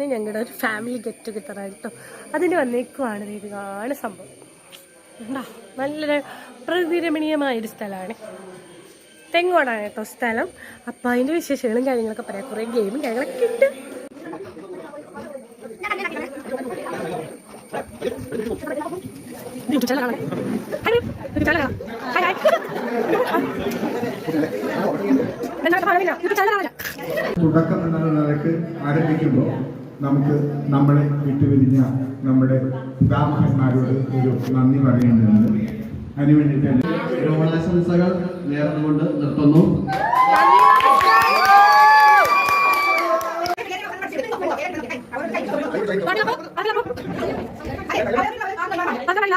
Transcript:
കഴിഞ്ഞാൽ ഞങ്ങളുടെ ഒരു ഫാമിലി ഗെറ്റ് ടുഗെദറാണ് കേട്ടോ. അതിന് വന്നേക്കുവാണ്. ഇതാണ് സംഭവം. എന്താ നല്ലൊരു പ്രകൃതിരമണീയമായൊരു സ്ഥലമാണ്. തെങ്ങോടാണ് കേട്ടോ സ്ഥലം. അപ്പം അതിൻ്റെ വിശേഷങ്ങളും കാര്യങ്ങളൊക്കെ പറയാം. കുറേ ഗെയിമും കാര്യങ്ങളൊക്കെ ഉണ്ട്. തുടക്കം എന്ന നിലക്ക് ആരംഭിക്കുമ്പോൾ നമുക്ക് നമ്മളെ വിട്ടുപിരിഞ്ഞ നമ്മുടെ പിതാമഹന്മാരോട് ഒരു നന്ദി പറയേണ്ടതുണ്ട്. അതിനുവേണ്ടിയിട്ട് ഓണാശംസകൾ നേർന്നുകൊണ്ട് നിർത്തുന്നു. അതല്ല